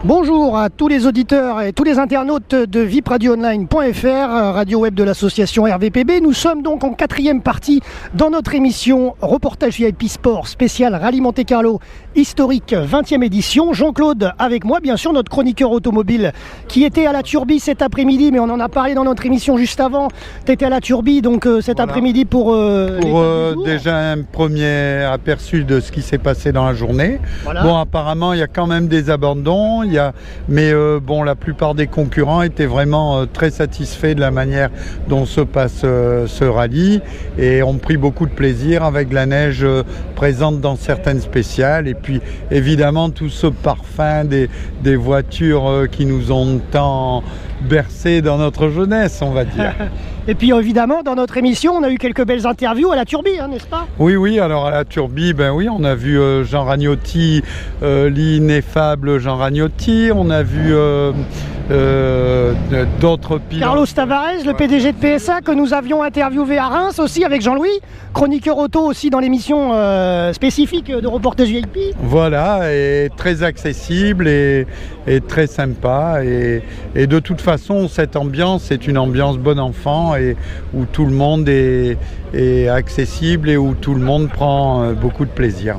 Bonjour à tous les auditeurs et tous les internautes de vipradioonline.fr, radio web de l'association RVPB. Nous sommes donc en quatrième partie dans notre émission Reportage VIP Sport spécial Rallye Monte-Carlo historique 20e édition. Jean-Claude avec moi, bien sûr, notre chroniqueur automobile qui était à la Turbie cet après-midi, mais on en a parlé dans notre émission juste avant. Tu étais à la Turbie donc cet après-midi pour déjà un premier aperçu de ce qui s'est passé dans la journée. Voilà. Bon, apparemment, il y a quand même des abandons. Mais la plupart des concurrents étaient vraiment très satisfaits de la manière dont se passe ce rallye et ont pris beaucoup de plaisir avec la neige présente dans certaines spéciales et puis évidemment tout ce parfum des voitures qui nous ont tant bercé dans notre jeunesse, on va dire. Et puis évidemment, dans notre émission, on a eu quelques belles interviews à la Turbie, hein, n'est-ce pas? Oui, alors à la Turbie, on a vu Jean Ragnotti, l'ineffable Jean Ragnotti, on a vu d'autres pilotes. Carlos Tavares, le PDG de PSA, que nous avions interviewé à Reims aussi avec Jean-Louis, chroniqueur auto aussi dans l'émission spécifique de Reportage VIP. Voilà, et très accessible et très sympa. Et de toute façon, cette ambiance est une ambiance bon enfant et où tout le monde est accessible et où tout le monde prend beaucoup de plaisir.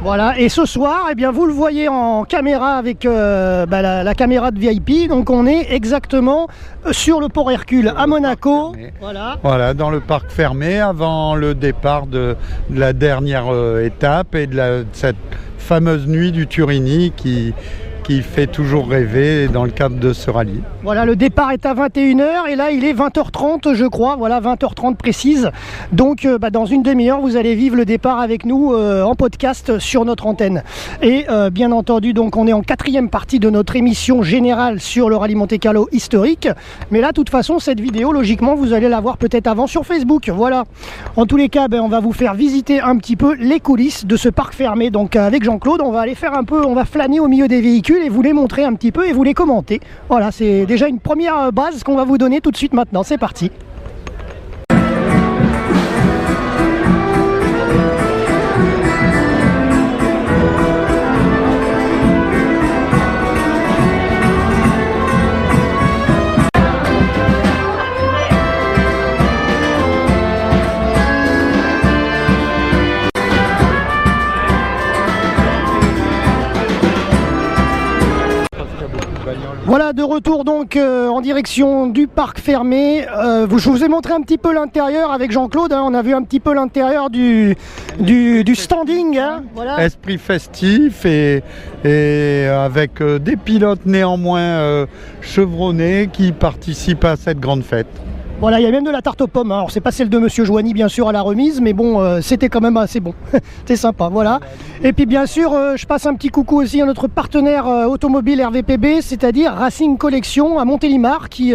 Voilà, et ce soir, vous le voyez en caméra avec la caméra de VIP. Donc on est exactement sur le port Hercule à Monaco. Voilà, dans le parc fermé avant le départ de la dernière étape et de cette fameuse nuit du Turini qui fait toujours rêver dans le cadre de ce rallye. Voilà, le départ est à 21h et là il est 20h30 je crois, 20h30 précise. Donc dans une demi-heure vous allez vivre le départ avec nous en podcast sur notre antenne. Et bien entendu donc on est en quatrième partie de notre émission générale sur le rallye Monte-Carlo historique. Mais là de toute façon cette vidéo logiquement vous allez la voir peut-être avant sur Facebook. Voilà. En tous les cas on va vous faire visiter un petit peu les coulisses de ce parc fermé. Donc avec Jean-Claude on va aller faire on va flâner au milieu des véhicules et vous les montrer un petit peu et vous les commenter. Voilà, c'est déjà une première base qu'on va vous donner tout de suite maintenant. C'est parti. Voilà, de retour donc en direction du parc fermé. Je vous ai montré un petit peu l'intérieur avec Jean-Claude. On a vu un petit peu l'intérieur du standing. Voilà. Esprit festif et avec des pilotes néanmoins chevronnés qui participent à cette grande fête. Voilà, il y a même de la tarte aux pommes. Alors, c'est pas celle de Monsieur Joigny, bien sûr, à la remise, mais bon, c'était quand même assez bon. C'est sympa, voilà. Et puis, bien sûr, je passe un petit coucou aussi à notre partenaire automobile RVPB, c'est-à-dire Racing Collection à Montélimar, qui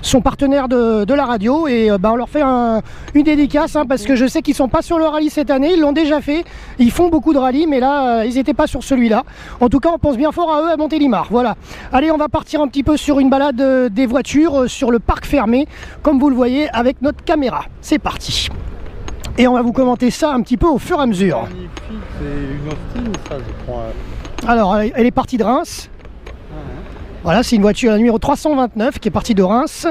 sont partenaires de la radio. Et on leur fait une dédicace, parce que je sais qu'ils sont pas sur le rallye cette année. Ils l'ont déjà fait. Ils font beaucoup de rallyes, mais là, ils n'étaient pas sur celui-là. En tout cas, on pense bien fort à eux à Montélimar. Voilà. Allez, on va partir un petit peu sur une balade des voitures sur le parc fermé, comme vous le voyez avec notre caméra. C'est parti. Et on va vous commenter ça un petit peu au fur et à mesure. Magnifique, c'est une Austin, ça, je crois. Alors, elle est partie de Reims. Voilà, c'est une voiture numéro 329 qui est partie de Reims.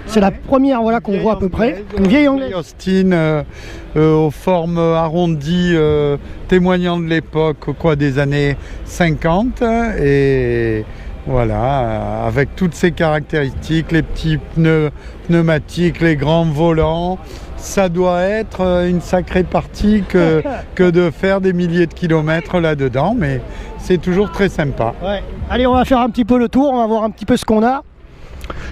C'est la première qu'on voit à peu près. Une vieille anglaise. Austin aux formes arrondies, témoignant de l'époque des années 50. Et voilà, avec toutes ces caractéristiques, les petits pneus pneumatiques, les grands volants, ça doit être une sacrée partie que de faire des milliers de kilomètres là-dedans, mais c'est toujours très sympa. Ouais. Allez, on va faire un petit peu le tour, on va voir un petit peu ce qu'on a.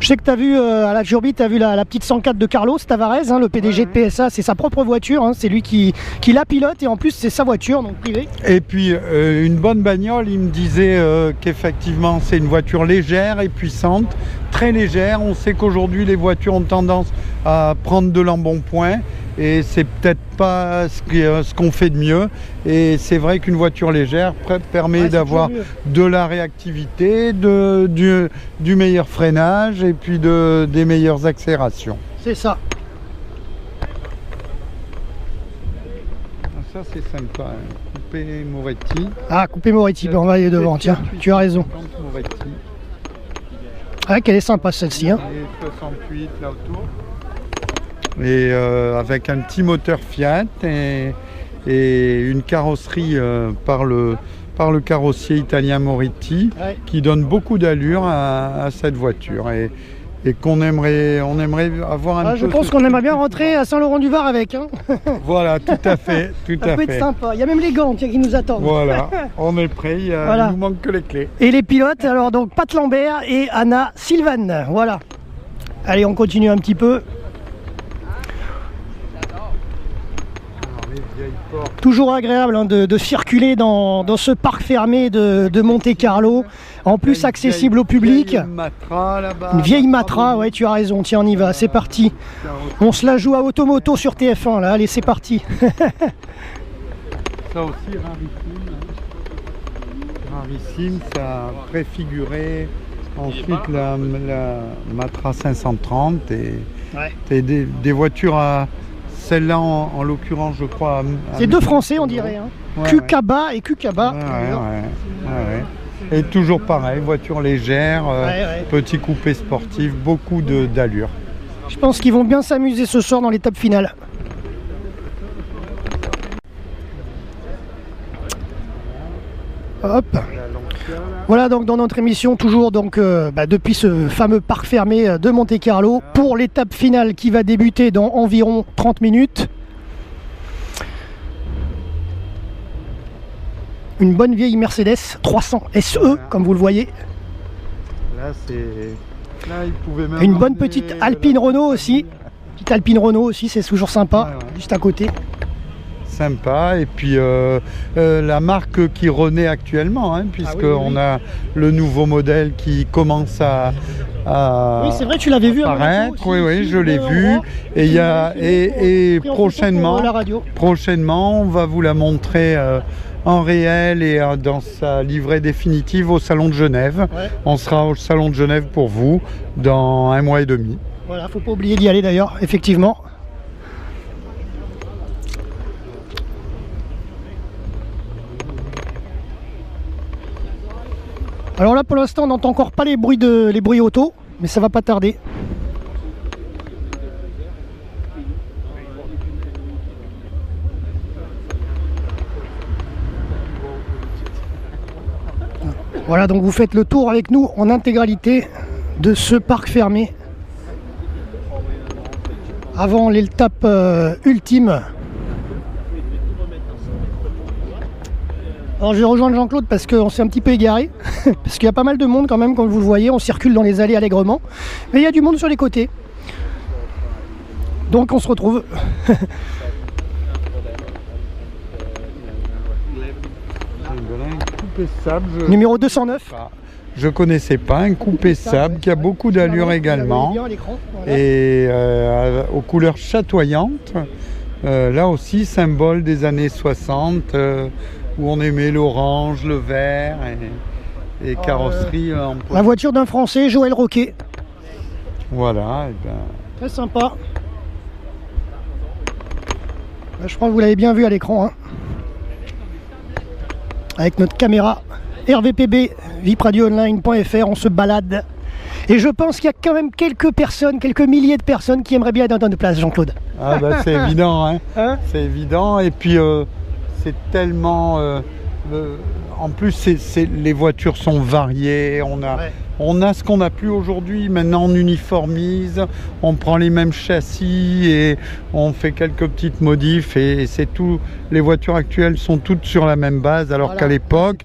Je sais que tu as vu à la Turbie, tu as vu la petite 104 de Carlos Tavares, le PDG de PSA, c'est sa propre voiture, c'est lui qui la pilote et en plus c'est sa voiture, donc privée. Et puis une bonne bagnole, il me disait qu'effectivement c'est une voiture légère et puissante, très légère. On sait qu'aujourd'hui les voitures ont tendance à prendre de l'embonpoint et c'est peut-être pas ce qu'on fait de mieux. Et c'est vrai qu'une voiture légère permet d'avoir de la réactivité, du meilleur freinage et puis des meilleures accélérations. C'est ça. Ça c'est sympa. Coupé Moretti. Ah, Coupé Moretti, on va aller devant, tiens, tu as raison. Ah, qu'elle est sympa celle-ci. Hein. Et 68 là autour. Et avec un petit moteur Fiat et une carrosserie par le carrossier italien Moretti, qui donne beaucoup d'allure à cette voiture et qu'on aimerait avoir un peu. Je pense qu'on aimerait bien rentrer à Saint-Laurent-du-Var avec. Hein. Voilà, tout à fait. Ça peut être sympa. Il y a même les gants qui nous attendent. Voilà, on est prêt. Il nous manque que les clés. Et les pilotes, alors donc Pat Lambert et Anna Sylvan. Voilà. Allez, on continue un petit peu. Toujours agréable hein, de circuler dans ce parc fermé de Monte-Carlo, en plus accessible au public. Une vieille Matra, ouais, tu as raison, tiens, on y va, c'est parti. On se la joue à Automoto sur TF1, là, allez, c'est parti. Ça aussi, rarissime, ça a préfiguré ensuite la Matra 530 et des voitures à... Celle-là, en l'occurrence, je crois... C'est deux Français, on dirait. Hein. Ouais, Kukaba et Kukaba. Et toujours pareil, voiture légère, petit coupé sportif, beaucoup d'allure. Je pense qu'ils vont bien s'amuser ce soir dans l'étape finale. Hop. Voilà donc dans notre émission, toujours donc depuis ce fameux parc fermé de Monte-Carlo, pour l'étape finale qui va débuter dans environ 30 minutes. Une bonne vieille Mercedes 300 SE, comme vous le voyez. Là, il pouvait même une bonne petite Alpine Renault aussi. Petite Alpine Renault aussi, c'est toujours sympa, juste à côté. Sympa, et puis la marque qui renaît actuellement, hein, puisqu'on a le nouveau modèle qui commence à oui, c'est vrai, tu l'avais vu apparaître. Oui, je l'ai vu. Et prochainement, on va vous la montrer en réel et dans sa livrée définitive au Salon de Genève. On sera au Salon de Genève pour vous dans 1 mois et demi. Voilà, faut pas oublier d'y aller d'ailleurs, effectivement. Alors là, pour l'instant, on n'entend encore pas les bruits auto, mais ça va pas tarder. Voilà, donc vous faites le tour avec nous en intégralité de ce parc fermé avant l'étape ultime. Alors je vais rejoindre Jean-Claude parce qu'on s'est un petit peu égaré, parce qu'il y a pas mal de monde quand même, comme vous le voyez, on circule dans les allées allègrement, mais il y a du monde sur les côtés. Donc on se retrouve. Numéro 209. Je connaissais pas, un coupé sable qui a beaucoup d'allure également, et aux couleurs chatoyantes, là aussi symbole des années 60, où on aimait l'orange, le vert et carrosserie. La voiture d'un Français, Joël Roquet. Voilà. Très sympa. Je crois que vous l'avez bien vu à l'écran. Hein. Avec notre caméra RVPB, vipradioonline.fr, on se balade. Et je pense qu'il y a quand même quelques personnes, quelques milliers de personnes qui aimeraient bien être dans notre place, Jean-Claude. Ah bah c'est évident, hein. C'est évident. Et puis c'est tellement... en plus, les voitures sont variées. On a ce qu'on n'a plus aujourd'hui. Maintenant, on uniformise, on prend les mêmes châssis et on fait quelques petites modifs. Et c'est tout. Les voitures actuelles sont toutes sur la même base. Alors qu'à l'époque,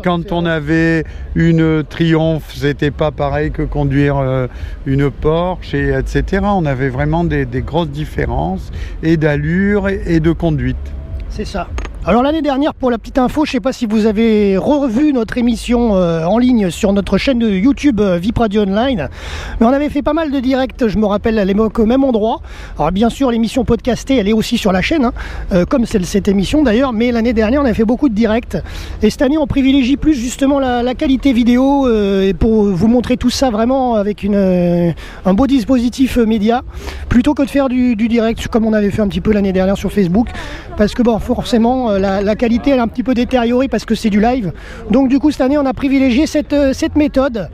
quand on avait une Triumph, c'était pas pareil que conduire une Porsche, etc. On avait vraiment des grosses différences et d'allure et de conduite. C'est ça. Alors l'année dernière, pour la petite info, je ne sais pas si vous avez revu notre émission en ligne sur notre chaîne de YouTube VIP Radio Online, mais on avait fait pas mal de directs, je me rappelle à l'époque au même endroit. Alors bien sûr, l'émission podcastée, elle est aussi sur la chaîne, hein, comme cette émission d'ailleurs, mais l'année dernière, on a fait beaucoup de directs. Et cette année, on privilégie plus justement la qualité vidéo pour vous montrer tout ça vraiment avec un beau dispositif média, plutôt que de faire du direct, comme on avait fait un petit peu l'année dernière sur Facebook. parce que bon, forcément la qualité elle est un petit peu détériorée parce que c'est du live. Donc du coup cette année on a privilégié cette méthode.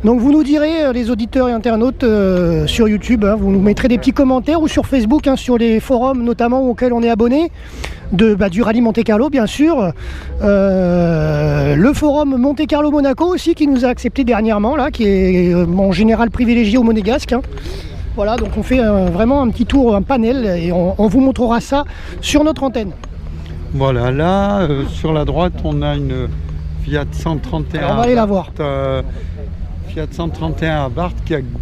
Donc vous nous direz, les auditeurs et internautes sur YouTube, hein, vous nous mettrez des petits commentaires ou sur Facebook, hein, sur les forums notamment auxquels on est abonné, du rallye Monte Carlo bien sûr, le forum Monte Carlo Monaco aussi qui nous a accepté dernièrement là, qui est en général privilégié au Monégasque, hein. Voilà, donc on fait vraiment un petit tour, un panel, et on vous montrera ça sur notre antenne. Voilà, là sur la droite on a une Fiat 131. Alors, on va aller la voir. Fiat 131 Abarth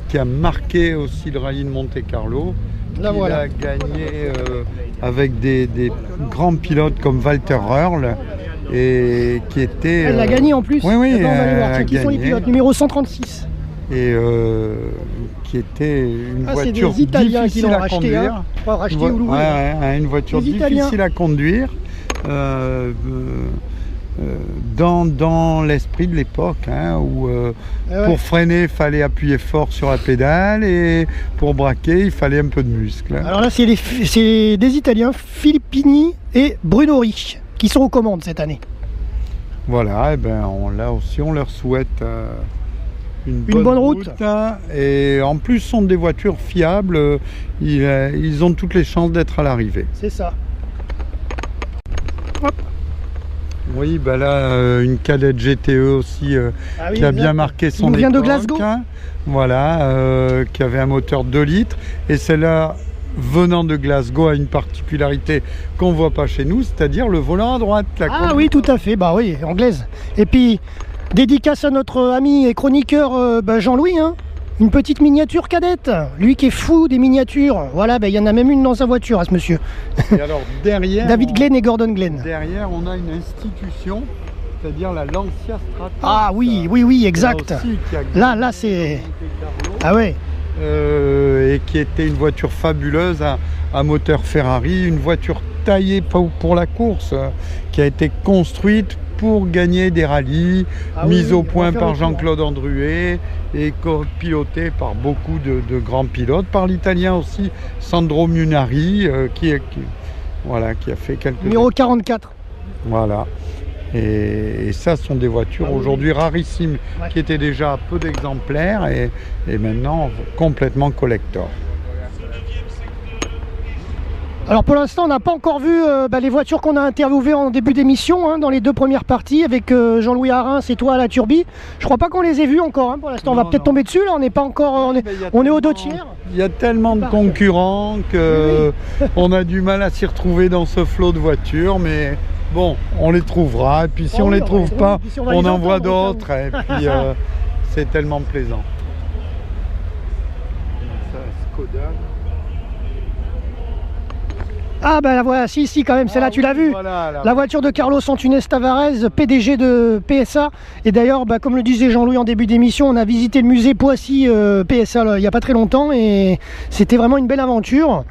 qui a marqué aussi le rallye de Monte Carlo. Là, il voilà. a gagné avec des grands pilotes comme Walter Röhrl et qui était... Elle l'a gagné en plus. Oui, oui. Attends, on va aller voir. Qui sont les pilotes? Numéro 136. Et qui était une voiture des Italiens difficile qui l'ont à racheté, conduire. hein. Racheté ou loué. Une voiture Des difficile Italiens. à conduire. Dans l'esprit de l'époque, hein, où pour freiner il fallait appuyer fort sur la pédale et pour braquer il fallait un peu de muscle. Alors là c'est des Italiens, Filippini et Bruno Ricci, qui sont aux commandes cette année. Voilà, et ben là aussi on leur souhaite une bonne route. Hein, et en plus ce sont des voitures fiables, ils ont toutes les chances d'être à l'arrivée. C'est ça. Hop. Oui, bah là, une cadette GTE aussi qui a bien marqué son époque. Qui nous vient de Glasgow. Hein, voilà, qui avait un moteur 2 litres. Et celle-là, venant de Glasgow, a une particularité qu'on ne voit pas chez nous, c'est-à-dire le volant à droite. Oui, tout à fait, bah oui, anglaise. Et puis, dédicace à notre ami et chroniqueur Jean-Louis, hein. Une petite miniature cadette, lui qui est fou des miniatures. Voilà, il y en a même une dans sa voiture à ce monsieur. Et alors derrière, David Glenn et Gordon Glenn. Derrière, on a une institution, c'est-à-dire la Lancia Strata. Ah oui, exact. Là, c'est... Ah ouais. Et qui était une voiture fabuleuse à moteur Ferrari, une voiture taillée pour la course, qui a été construite pour gagner des rallyes, mise au point par Jean-Claude Andruet et pilotée par beaucoup de grands pilotes, par l'italien aussi Sandro Munari qui a fait quelques... Numéro 44. Voilà. Et ça sont des voitures aujourd'hui rarissimes, qui étaient déjà à peu d'exemplaires et maintenant complètement collector. Alors pour l'instant on n'a pas encore vu les voitures qu'on a interviewées en début d'émission, hein, dans les deux premières parties avec Jean-Louis Arins et toi à la Turbie. Je crois pas qu'on les ait vues encore, hein, pour l'instant on va peut-être tomber dessus, là on n'est pas encore, on est aux 2 tiers. Il y a tellement de concurrents que on a du mal à s'y retrouver dans ce flot de voitures, mais bon, on les trouvera et puis si on les trouve pas, on en voit d'autres et puis c'est tellement plaisant. Ça, Skoda. Ah ben la voilà, si quand même, celle-là tu l'as vue. Voilà, la voiture de Carlos Antunes Tavares, PDG de PSA. Et d'ailleurs, comme le disait Jean-Louis en début d'émission, on a visité le musée Poissy PSA là, il n'y a pas très longtemps et c'était vraiment une belle aventure.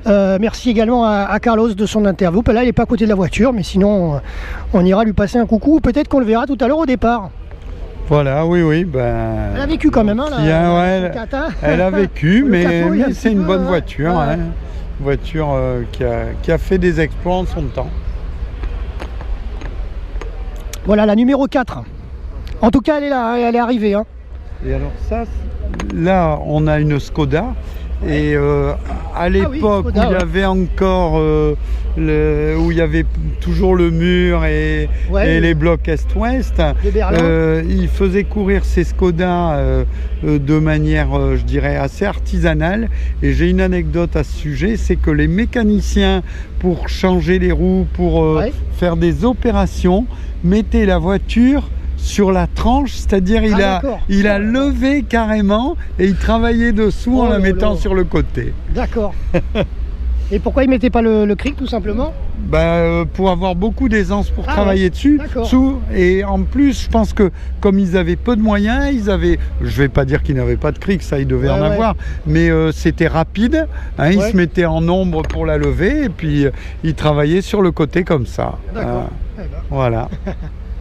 Merci également à Carlos de son interview. Là il n'est pas à côté de la voiture, mais sinon on ira lui passer un coucou. Peut-être qu'on le verra tout à l'heure au départ. Voilà, oui, elle a vécu quand même, hein, elle a vécu, mais c'est une bonne voiture. Ouais. Hein. Voiture qui a fait des exploits en son temps. Voilà la numéro 4. En tout cas elle est là, elle est arrivée. Hein. Et alors ça, là on a une Skoda. Et à l'époque où il y avait encore où il y avait toujours le mur et les blocs est-ouest, il faisait courir ces Skoda de manière, je dirais, assez artisanale. Et j'ai une anecdote à ce sujet, c'est que les mécaniciens, pour changer les roues, pour faire des opérations, mettaient la voiture sur la tranche, c'est-à-dire il a levé carrément et il travaillait dessous en la mettant sur le côté. D'accord. Et pourquoi il mettait pas le cric tout simplement? Pour avoir beaucoup d'aisance pour travailler dessus. Et en plus, je pense que comme ils avaient peu de moyens, je vais pas dire qu'ils n'avaient pas de cric, ça ils devaient en avoir, mais c'était rapide, hein, ils se mettaient en ombre pour la lever et puis ils travaillaient sur le côté comme ça. D'accord. Voilà.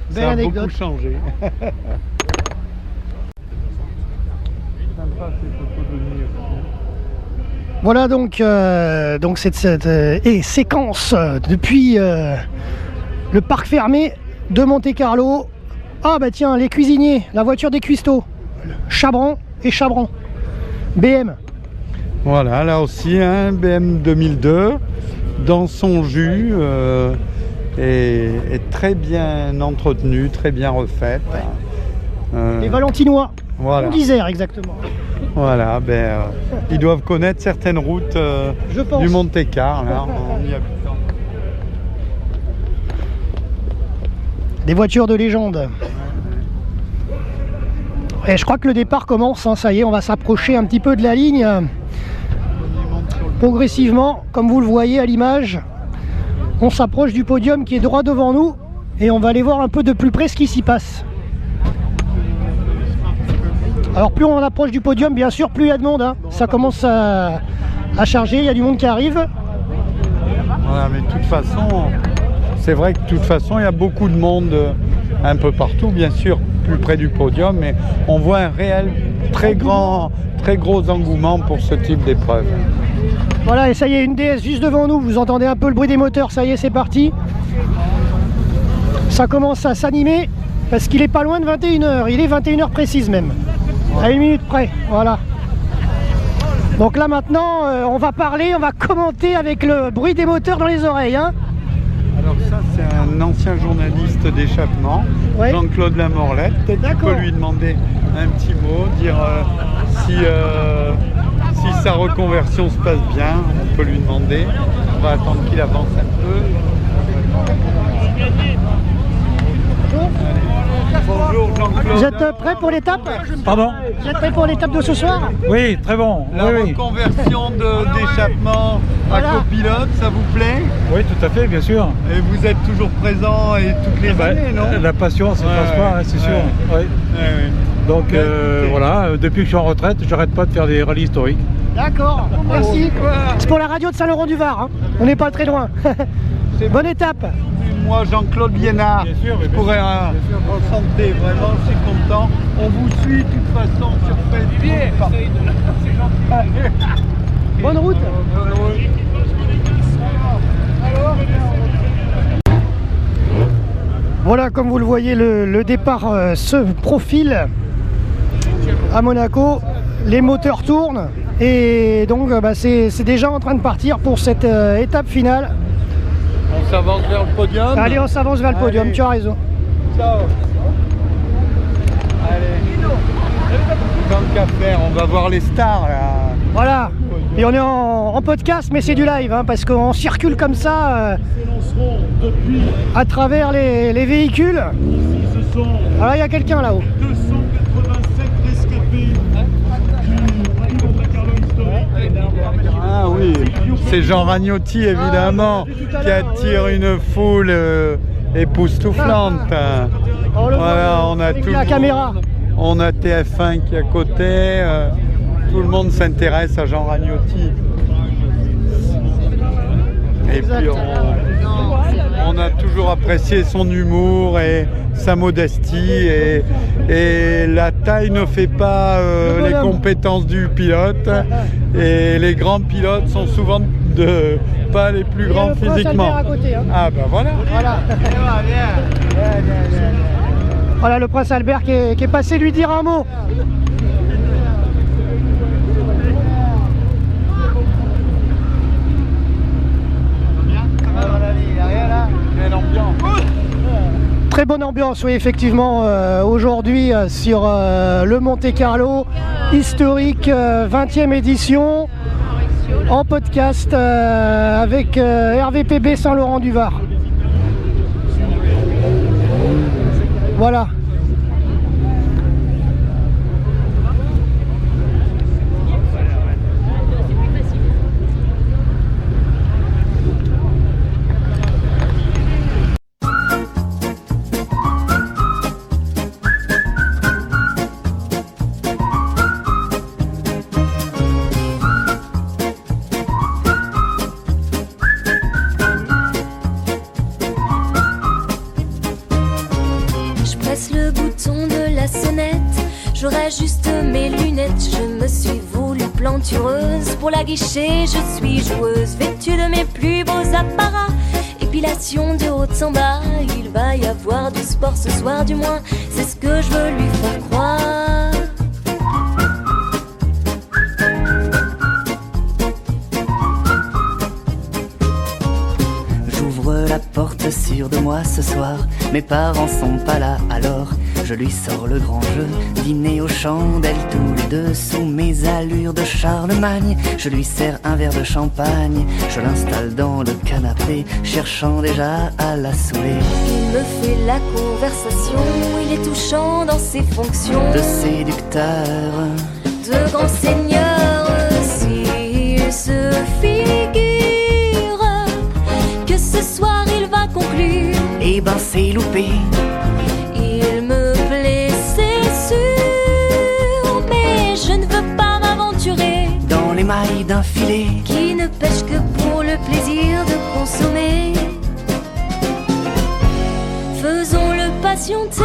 Ça a beaucoup changé. Sympa ces photos de nuit aussi. Voilà donc cette séquence depuis le parc fermé de Monte-Carlo. Ah bah tiens, les cuisiniers, la voiture des cuistots, Chabran et Chabran, BM. Voilà, là aussi, un BM 2002, dans son jus, et très bien entretenu, très bien refaite. Ouais. Les Valentinois, voilà. d'Isère exactement. Voilà, ils doivent connaître certaines routes du Monte-Carlo, en y habitant. Des voitures de légende. Et je crois que le départ commence, hein, ça y est, on va s'approcher un petit peu de la ligne. Progressivement, comme vous le voyez à l'image, on s'approche du podium qui est droit devant nous et on va aller voir un peu de plus près ce qui s'y passe. Alors plus on approche du podium, bien sûr, plus il y a de monde, hein. Ça commence à charger, il y a du monde qui arrive. Voilà, mais de toute façon, c'est vrai que de toute façon, il y a beaucoup de monde un peu partout, bien sûr, plus près du podium, mais on voit un réel très gros engouement pour ce type d'épreuve. Voilà, et ça y est, une DS juste devant nous, vous entendez un peu le bruit des moteurs, ça y est, c'est parti. Ça commence à s'animer, parce qu'il est pas loin de 21h, il est 21h précise même, à 1 minute près, voilà. Donc là maintenant, on va parler, on va commenter avec le bruit des moteurs dans les oreilles, hein. Alors ça, c'est un ancien journaliste d'échappement, ouais. Jean-Claude Lamorlette. Peut-être que tu peux lui demander un petit mot, dire si sa reconversion se passe bien, on peut lui demander. On va attendre qu'il avance un peu. Bonjour Jean-Claude. Vous êtes prêt pour l'étape? Pardon? Vous êtes prêt pour l'étape de ce soir? Oui, très bon. La reconversion d'échappement à copilote, ça vous plaît? Oui, tout à fait, bien sûr. Et vous êtes toujours présent et toutes les années, non? La passion, ça ne passe pas, hein, c'est sûr. Ouais. Donc voilà, depuis que je suis en retraite, j'arrête pas de faire des rallyes historiques. D'accord, merci. C'est pour la radio de Saint-Laurent-du-Var, hein. On n'est pas très loin. Bonne étape. Moi, Jean-Claude Liénard, je pourrais en santé, vraiment, je suis content. On vous suit de toute façon sur Facebook. Bonne route. Voilà, comme vous le voyez, le départ se profile à Monaco. Les moteurs tournent et donc c'est déjà en train de partir pour cette étape finale. On s'avance vers le podium. Allez, on s'avance vers le podium, allez. Tu as raison. Ciao. Allez. Tant qu'à faire, on va voir les stars là. Voilà. Et on est en podcast, mais c'est du live, hein, parce qu'on circule comme ça à travers les véhicules. Alors il y a quelqu'un là-haut. 287 rescapés. Ah oui, c'est Jean Ragnotti évidemment qui attire une foule époustouflante. Voilà, on a tout la caméra. On a TF1 qui est à côté. Tout le monde s'intéresse à Jean Ragnotti. Et puis on a toujours apprécié son humour et sa modestie et la taille ne fait pas les compétences du pilote et les grands pilotes sont souvent pas les plus grands physiquement. À côté, hein. Ah ben voilà. Voilà le prince Albert qui est passé lui dire un mot. Très bonne ambiance, oui, effectivement, aujourd'hui sur le Monte-Carlo historique 20e édition en podcast avec RVPB Saint-Laurent-du-Var. Voilà. Je rajuste mes lunettes, je me suis voulu plantureuse. Pour la guichet, je suis joueuse, vêtue de mes plus beaux apparats. Épilation de haut en bas, il va y avoir du sport ce soir, du moins, c'est ce que je veux lui faire croire. J'ouvre la porte sûre de moi ce soir, mes parents sont pas là alors je lui sors le grand jeu, dîner aux chandelles tous les deux, sous mes allures de Charlemagne. Je lui sers un verre de champagne, je l'installe dans le canapé, cherchant déjà à la saouler. Il me fait la conversation, il est touchant dans ses fonctions de séducteur, de grand seigneur. S'il se figure que ce soir il va conclure, eh ben c'est loupé. Il me plaît, c'est sûr, mais je ne veux pas m'aventurer dans les mailles d'un filet qui ne pêche que pour le plaisir de consommer. Faisons-le patienter.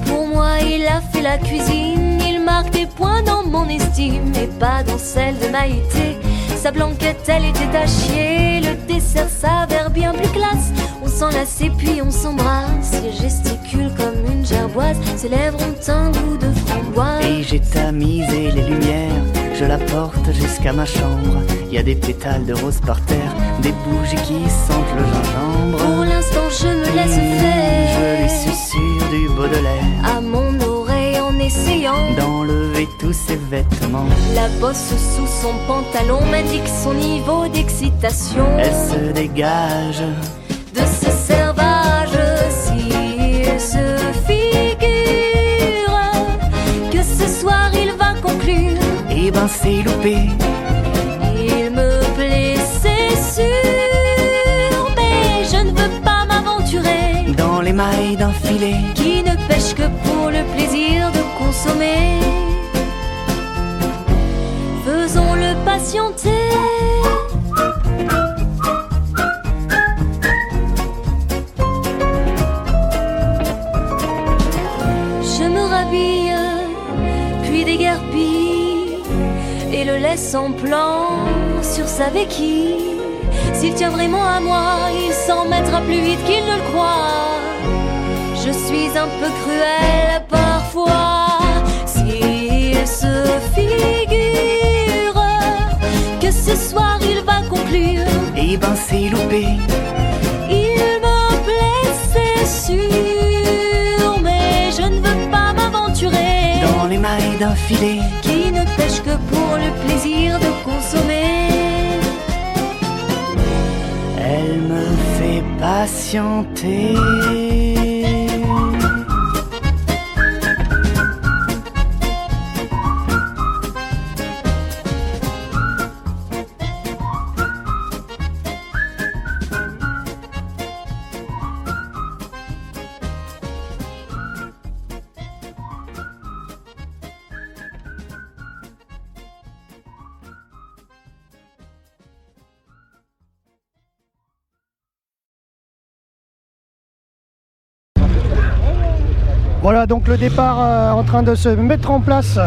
Pour moi, il a fait la cuisine, il marque des points dans mon estime, mais pas dans celle de Maïté. Sa blanquette, elle était à chier, le dessert s'avère bien plus classe. On s'enlace et puis on s'embrasse, il gesticule comme une gerboise, ses lèvres ont un goût de framboise. Et j'ai tamisé les lumières, je la porte jusqu'à ma chambre. Il y a des pétales de rose par terre, des bougies qui sentent le gingembre. Pour l'instant je me laisse faire, je lui susurre du Baudelaire à mon oreille en essayant d'enlever tous ses vêtements. La bosse sous son pantalon m'indique son niveau d'excitation. Elle se dégage de ce servage. S'il se figure que ce soir il va conclure, eh ben c'est loupé. Il me plaît, c'est sûr, mais je ne veux pas m'aventurer dans les mailles d'un filet qui ne pêche que pour le plaisir de consommer. Faisons-le patienter. Je me rhabille, puis déguerpis, et le laisse en plan sur sa béquille. S'il tient vraiment à moi, il s'en mettra plus vite qu'il ne le croit. Je suis un peu cruelle parfois. S'il se figure que ce soir il va conclure, eh ben c'est loupé. Il me plaît, c'est sûr, mais je ne veux pas m'aventurer dans les mailles d'un filet qui ne pêche que pour le plaisir de consommer. Elle me fait patienter. Voilà donc le départ en train de se mettre en place.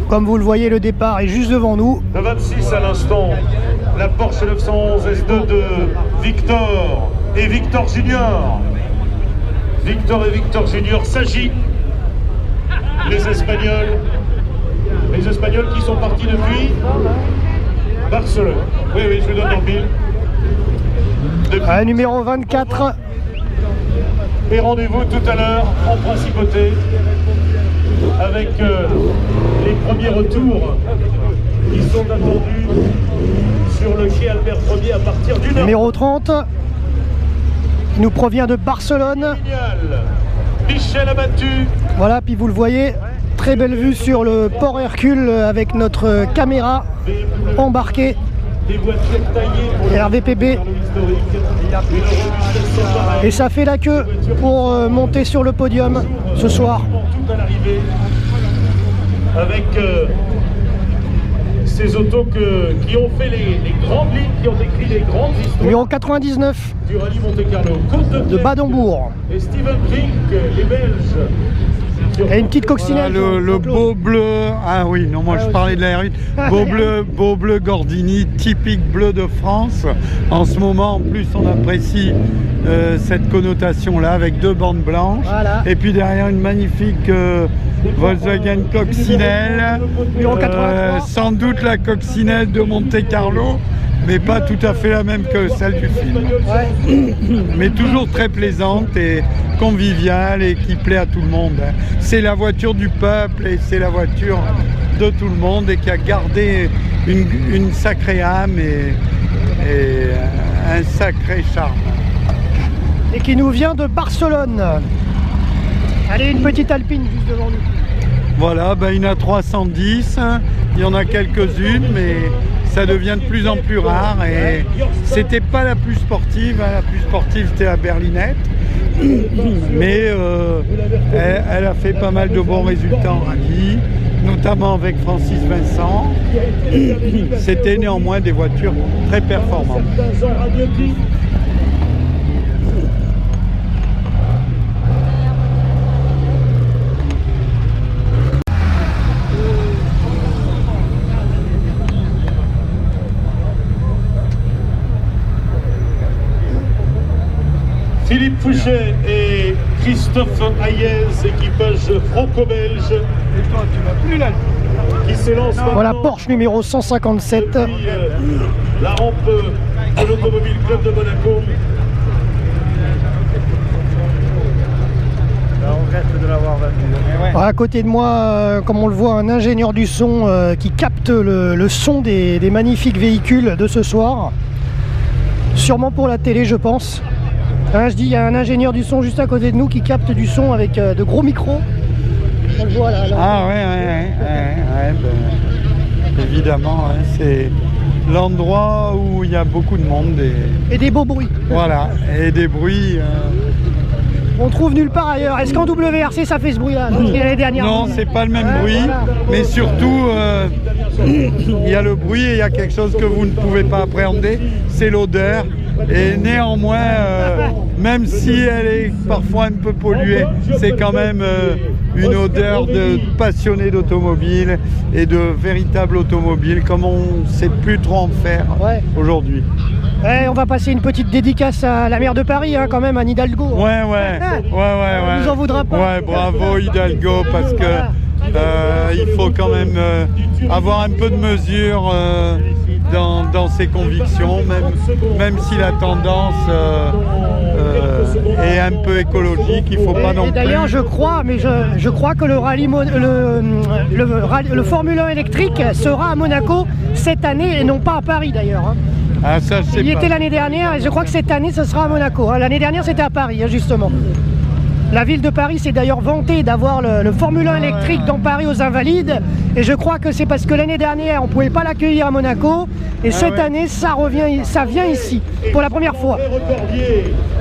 Comme vous le voyez, le départ est juste devant nous. Le 26 à l'instant, la Porsche 911 S2 de Victor et Victor Junior. Victor et Victor Junior s'agit. Les Espagnols qui sont partis depuis Barcelone. Oui, je vous donne en pile. Numéro 24. Et rendez-vous tout à l'heure en Principauté avec les premiers retours qui sont attendus sur le quai Albert Ier à partir d'une heure. Numéro 30, qui nous provient de Barcelone. Michel Abattu. Voilà, puis vous le voyez, très belle vue sur le port Hercule avec notre caméra embarquée. Des voitures taillées pour le RVPB. Et ça fait la queue pour monter sur le podium ce soir. Tout à l'arrivée avec ces ces autos qui ont fait les grandes lignes, qui ont écrit les grandes histoires. Numéro 99 du rallye Monte-Carlo. de Badembourg. Et Steven Brink, les Belges. Et une petite coccinelle. Le beau bleu, ah oui, non, moi je parlais de la R8. Beau bleu Gordini, typique bleu de France. En ce moment, en plus, on apprécie cette connotation-là avec deux bandes blanches. Voilà. Et puis derrière, une magnifique Volkswagen coccinelle. Sans doute la coccinelle de Monte-Carlo, mais pas tout à fait la même que celle du film. Ouais. Mais toujours très plaisante et conviviale et qui plaît à tout le monde. C'est la voiture du peuple et c'est la voiture de tout le monde et qui a gardé une sacrée âme et un sacré charme. Et qui nous vient de Barcelone. Allez, une petite Alpine juste devant nous. Voilà, ben, une A310, il y en a quelques-unes, mais ça devient de plus en plus rare et c'était pas la plus sportive, hein. La plus sportive c'était la berlinette, mais elle a fait pas mal de bons résultats en rallye, notamment avec Francis Vincent. C'était néanmoins des voitures très performantes. Philippe Fouchet et Christophe Hayez, équipage franco-belge. Et toi, tu vas plus là. Qui s'élance maintenant. Voilà Porsche numéro 157. Depuis, la rampe de l'Automobile Club de Monaco. On regrette de l'avoir vendu. À côté de moi, comme on le voit, un ingénieur du son qui capte le son des magnifiques véhicules de ce soir. Sûrement pour la télé, je pense. Hein, je dis, il y a un ingénieur du son juste à côté de nous qui capte du son avec de gros micros. On le voit là. Ah ouais, ben, évidemment, hein, c'est l'endroit où il y a beaucoup de monde Et des beaux bruits. voilà, et des bruits. On trouve nulle part ailleurs. Est-ce qu'en WRC ça fait ce bruit-là l'année dernière? Non, c'est pas le même bruit, voilà. mais surtout, il y a le bruit et il y a quelque chose que vous ne pouvez pas appréhender, c'est l'odeur. Et néanmoins, même si elle est parfois un peu polluée, c'est quand même une odeur de passionné d'automobile et de véritable automobile, comme on ne sait plus trop en faire aujourd'hui. Ouais, on va passer une petite dédicace à la maire de Paris, hein, quand même, à Hidalgo. Ouais. On nous en voudra pas. Ouais, bravo Hidalgo, parce que il faut quand même avoir un peu de mesure dans ses convictions, même si la tendance est un peu écologique, il ne faut pas non plus... D'ailleurs, je crois que le Formule 1 électrique sera à Monaco cette année et non pas à Paris d'ailleurs. Hein. Ah, ça, je sais Il y pas. était l'année dernière et je crois que cette année, ce sera à Monaco. Hein. L'année dernière, c'était à Paris, hein, justement. La ville de Paris s'est d'ailleurs vantée d'avoir le Formule 1 électrique dans Paris aux Invalides. Et je crois que c'est parce que l'année dernière, on ne pouvait pas l'accueillir à Monaco. Et cette année, ça vient ici, pour la première fois.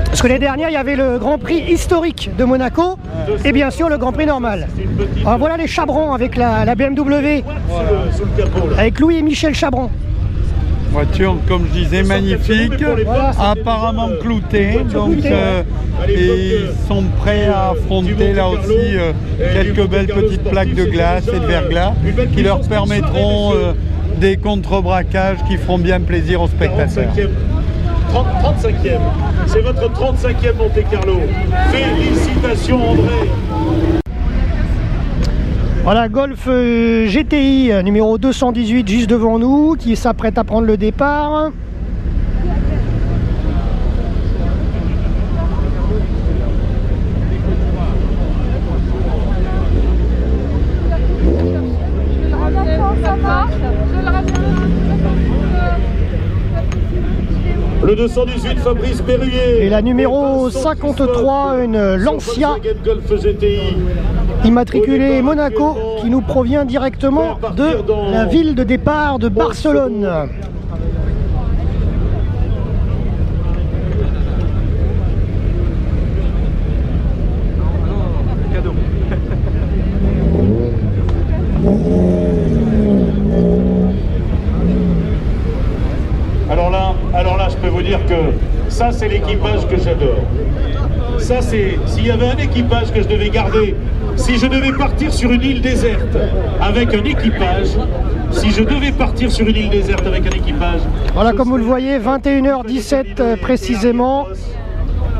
Parce que l'année dernière, il y avait le Grand Prix historique de Monaco. Et bien sûr, le Grand Prix normal. Alors voilà les Chabrons avec la BMW. Avec Louis et Michel Chabron. Voiture, comme je disais, magnifique, apparemment cloutée, donc ils sont prêts à affronter là aussi quelques belles petites plaques de glace et de verglas qui leur permettront des contre-braquages qui feront bien plaisir aux spectateurs. 35e, c'est votre 35e Monte-Carlo. Félicitations André. Voilà, Golf GTI numéro 218 juste devant nous, qui s'apprête à prendre le départ. Le 218 Fabrice Berruyer. Et la numéro 53, une Lancia Golf GTI. immatriculée Monaco, qui nous provient directement de la ville de départ de Barcelone. dire que ça, c'est l'équipage que j'adore. Ça, c'est... S'il y avait un équipage que je devais garder, si je devais partir sur une île déserte avec un équipage, si je devais partir sur une île déserte avec un équipage... Voilà, comme vous le voyez, 21h17 précisément.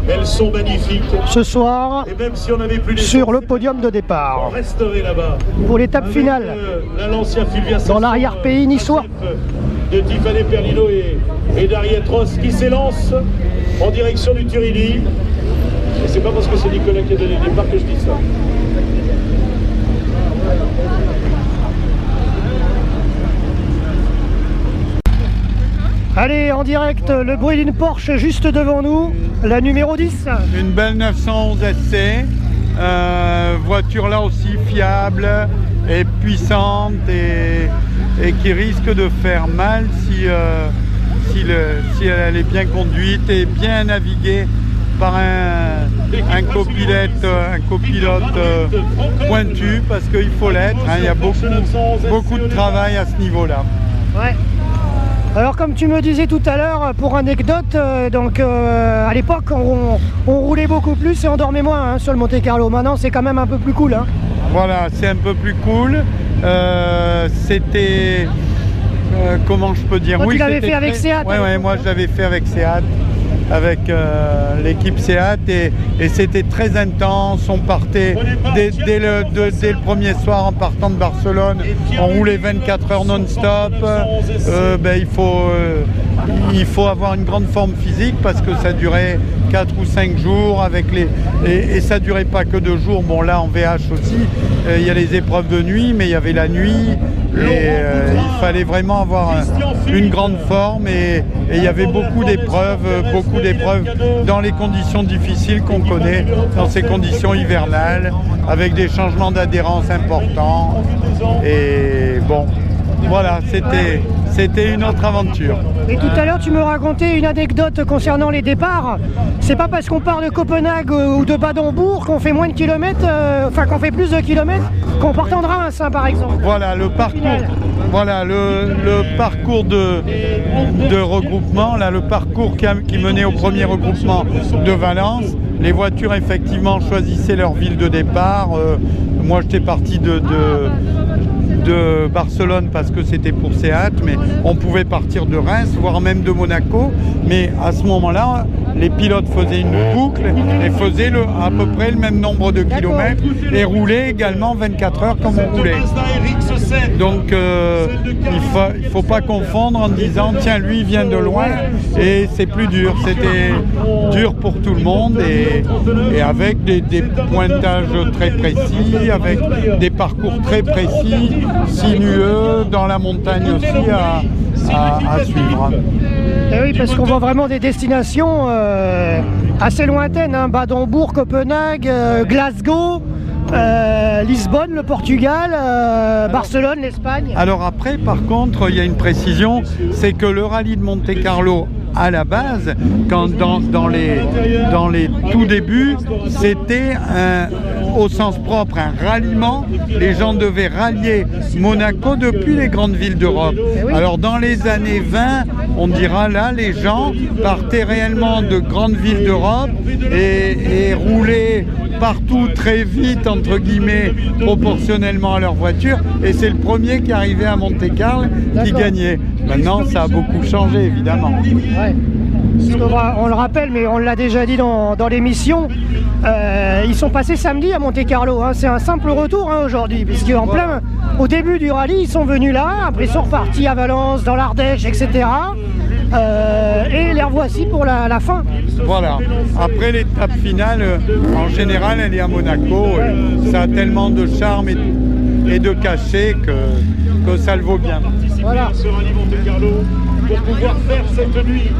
Elles sont magnifiques. Ce soir, et même si on avait plus sur le podium de départ. On resterait là-bas. Pour l'étape finale. La Lancia Fulvia dans l'arrière-pays niçois. De Tiffany Perlino et d'Ariette Ross qui s'élance en direction du Turini. Et c'est pas parce que c'est Nicolas qui a donné le départ que je dis ça. Allez, en direct, le bruit d'une Porsche juste devant nous, la numéro 10. Une belle 911 SC, voiture là aussi fiable et puissante et qui risque de faire mal si elle est bien conduite et bien naviguée par un copilote pointu, parce qu'il faut l'être, hein, il y a beaucoup de travail à ce niveau-là. Ouais. Alors comme tu me disais tout à l'heure, pour anecdote, à l'époque on roulait beaucoup plus et on dormait moins, hein, sur le Monte Carlo. Maintenant c'est quand même un peu plus cool, hein. Voilà, c'est un peu plus cool. C'était... comment je peux dire? Toi, oui, tu l'avais fait avec Seat. Ouais, moi je l'avais fait avec Seat, avec l'équipe Seat, et c'était très intense. On partait dès le premier soir en partant de Barcelone, on roulait 24 heures non-stop. Il faut avoir une grande forme physique parce que ça durait 4 ou 5 jours et ça durait pas que 2 jours. Bon, là en VH aussi, il y a les épreuves de nuit, mais il y avait la nuit et il fallait vraiment avoir une grande forme et il y avait beaucoup d'épreuves dans les conditions difficiles qu'on connaît, dans ces conditions hivernales, avec des changements d'adhérence importants. Et bon, voilà, c'était une autre aventure. Et tout à l'heure, tu me racontais une anecdote concernant les départs. C'est pas parce qu'on part de Copenhague ou de Baden-Bourg qu'on fait moins de kilomètres, qu'on fait plus de kilomètres qu'on part en Reims, hein, par exemple. Voilà, le parcours de regroupement, là, le parcours qui menait au premier regroupement de Valence. Les voitures, effectivement, choisissaient leur ville de départ. Moi, j'étais parti de Barcelone parce que c'était pour Seat, mais on pouvait partir de Reims, voire même de Monaco. Mais à ce moment-là, les pilotes faisaient une boucle et faisaient à peu près le même nombre de kilomètres et roulaient également 24 heures comme on roulait. Donc il faut pas confondre en disant tiens, lui il vient de loin et c'est plus dur. C'était dur pour tout le monde et avec des pointages très précis, avec des parcours très précis, sinueux, dans la montagne aussi à suivre. Et oui, parce qu'on voit vraiment des destinations assez lointaines, hein. Baden-Bourg, Copenhague, Glasgow, Lisbonne, le Portugal, Barcelone, l'Espagne. Alors après, par contre, il y a une précision, c'est que le rallye de Monte-Carlo, à la base, dans les tout débuts, c'était au sens propre un ralliement. Les gens devaient rallier Monaco depuis les grandes villes d'Europe. Oui. Alors dans les années 20, on dira là, les gens partaient réellement de grandes villes d'Europe et roulaient partout très vite, entre guillemets, proportionnellement à leur voiture. Et c'est le premier qui arrivait à Monte-Carlo qui gagnait. Maintenant, ça a beaucoup changé, évidemment. Ouais. On le rappelle, mais on l'a déjà dit dans l'émission, ils sont passés samedi à Monte-Carlo, hein. C'est un simple retour, hein, aujourd'hui, puisqu'en plein, au début du rallye, ils sont venus là, après ils sont repartis à Valence, dans l'Ardèche, etc. Et les revoici pour la fin. Voilà. Après l'étape finale, en général, elle est à Monaco. Ça a tellement de charme et de cachet que ça le vaut bien. Voilà. Ce rallye Monte-Carlo pour pouvoir faire cette nuit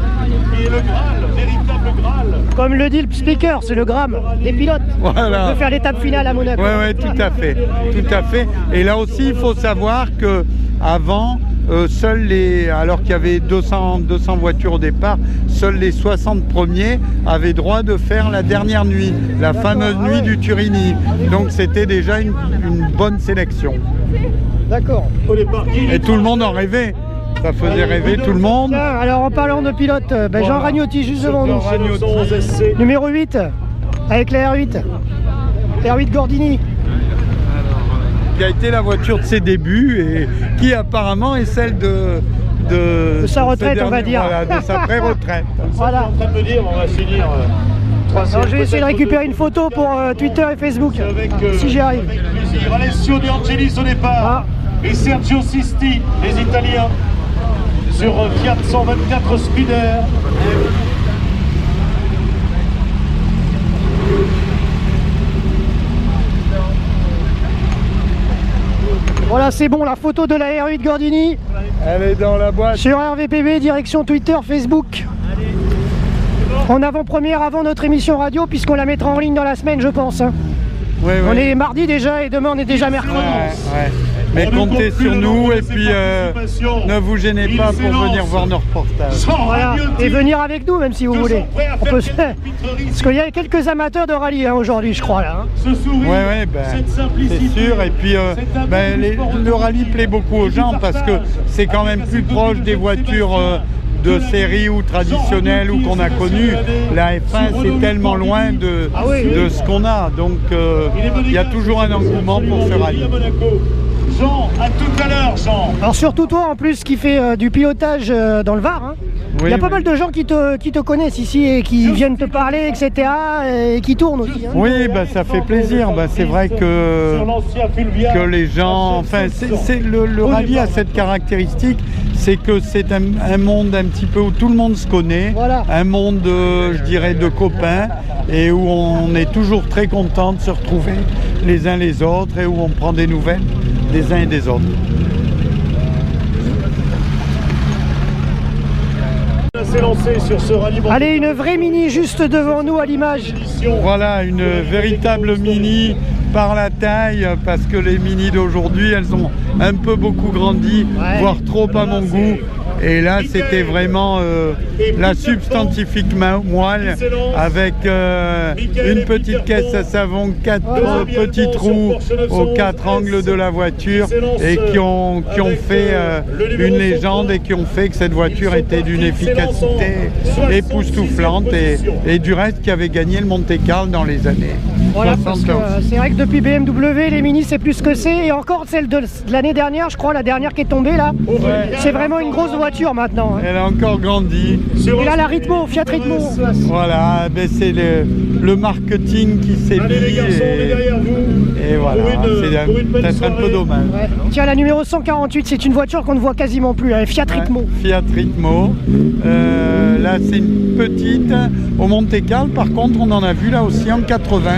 qui est le Graal, véritable Graal. Comme le dit le speaker, c'est le Graal des pilotes. Voilà. On peut faire l'étape finale à Monaco. Oui, tout à fait. Et là aussi, il faut savoir que avant, alors qu'il y avait 200 voitures au départ, seuls les 60 premiers avaient droit de faire la dernière nuit, la fameuse nuit du Turini. Donc c'était déjà une bonne sélection. D'accord. Et tout le monde en rêvait. Ça faisait rêver tout le monde. Tiens, alors en parlant de pilote, Jean Ragnotti juste devant nous. Numéro 8, avec la R8. R8 Gordini. Qui a été la voiture de ses débuts et qui apparemment est celle de sa retraite, on va dire. Voilà, de sa pré-retraite. Voilà. En train de me dire, on va finir. Alors, je vais essayer de récupérer une photo pour Twitter et Facebook, si j'y arrive. Avec plaisir. Alessio De Angelis au départ et Sergio Sisti, les Italiens, sur Fiat 124 Spider. Voilà, c'est bon, la photo de la R8 Gordini. Elle est dans la boîte. Sur RVPB, direction Twitter, Facebook. En avant-première avant notre émission radio, puisqu'on la mettra en ligne dans la semaine, je pense. Hein. Ouais, on est mardi déjà et demain on est déjà mercredi. Ouais. Mais comptez sur nous et puis ne vous gênez pas pour venir voir nos reportages. Voilà. Et venir avec nous même si vous voulez. On peut... Parce qu'il y a quelques amateurs de rallye aujourd'hui je crois là. Hein. Ouais, c'est sûr. Et puis le rallye plaît beaucoup aux gens parce que c'est quand même plus proche des voitures de série ou traditionnelles ou qu'on a connues. La F1 c'est tellement loin de ce qu'on a. Donc il y a toujours un engouement pour ce rallye. Jean, à tout à l'heure, Jean. Alors surtout toi en plus qui fait du pilotage dans le Var, hein. Il y a pas mal de gens qui te connaissent ici et qui viennent te parler, etc. et qui tournent aussi. Hein. Oui, ça fait plaisir. C'est vrai que les gens... Enfin, le rallye a cette caractéristique, c'est que c'est un monde un petit peu où tout le monde se connaît, un monde, je dirais, de copains et où on est toujours très content de se retrouver les uns les autres et où on prend des nouvelles des uns et des autres. Sur ce rallye. Allez, une vraie mini juste devant nous à l'image. Voilà, une véritable mini par la taille, parce que les mini d'aujourd'hui, elles ont un peu beaucoup grandi, voire trop à mon goût. Et là, c'était vraiment la substantifique moelle avec une petite caisse à savon, 4 petits trous aux 4 angles de la voiture et qui ont fait une légende et qui ont fait que cette voiture était d'une efficacité époustouflante et du reste qui avait gagné le Monte-Carlo dans les années 60. C'est vrai que depuis BMW, les Mini c'est plus que c'est, et encore celle de l'année dernière, je crois, la dernière qui est tombée là, c'est vraiment une grosse voiture maintenant. Hein. Elle a encore grandi. Et là la Ritmo, Fiat Ritmo. Voilà, c'est le marketing qui s'est mis et voilà, c'est peut-être un peu dommage. Ouais. Tiens, la numéro 148, c'est une voiture qu'on ne voit quasiment plus, hein, Fiat Ritmo. Fiat Ritmo. Là c'est une petite, au Monte-Carlo par contre on en a vu là aussi en 80.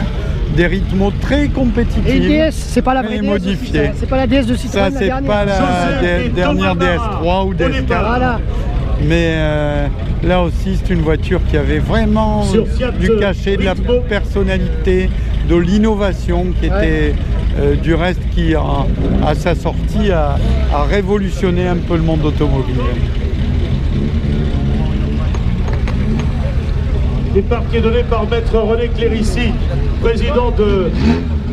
Des Ritmo très compétitifs. Et DS, c'est pas la vraie DS modifiée. C'est pas la DS de Citroën. Ça, c'est pas la dernière DS3 ou DS4. Voilà. Mais là aussi, c'est une voiture qui avait vraiment du cachet, de la personnalité, de l'innovation, qui était du reste qui, à sa sortie, a révolutionné un peu le monde automobile. Départ qui est donné par maître René Clérici, président de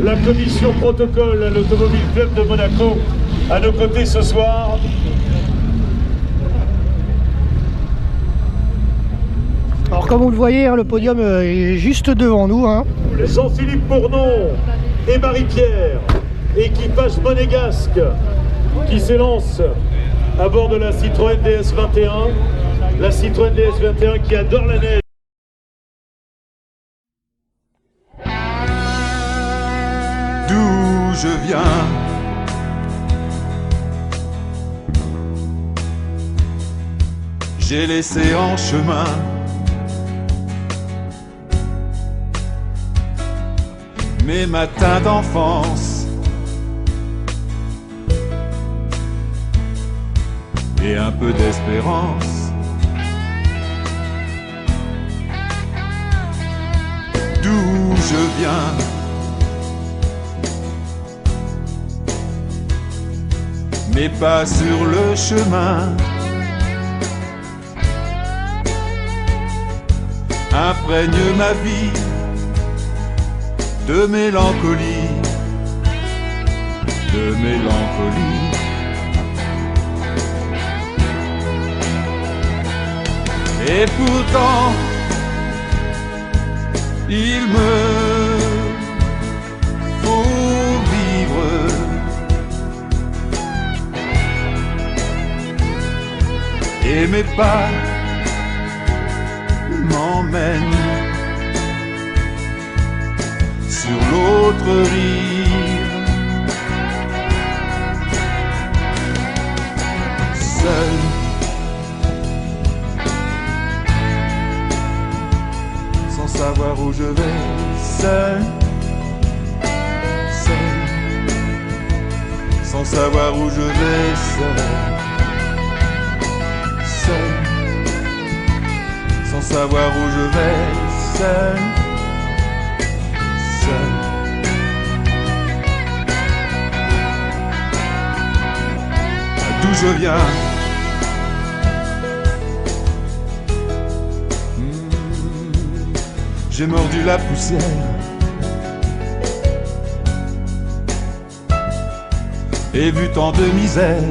la commission protocole à l'Automobile Club de Monaco, à nos côtés ce soir. Alors comme vous le voyez, hein, le podium est juste devant nous. Hein. Jean-Philippe Bournon et Marie-Pierre, équipage monégasque qui s'élance à bord de la Citroën DS21. La Citroën DS21 qui adore la neige. D'où je viens, j'ai laissé en chemin mes matins d'enfance et un peu d'espérance. D'où je viens, mais pas sur le chemin. Imprègne ma vie de mélancolie, Et pourtant, il me faut vivre. Et mes pas m'emmènent sur l'autre rive. Seul, sans savoir où je vais, seul, seul, sans savoir où je vais, seul, seul, sans savoir où je vais, seul, seul. D'où je viens, j'ai mordu la poussière et vu tant de misère.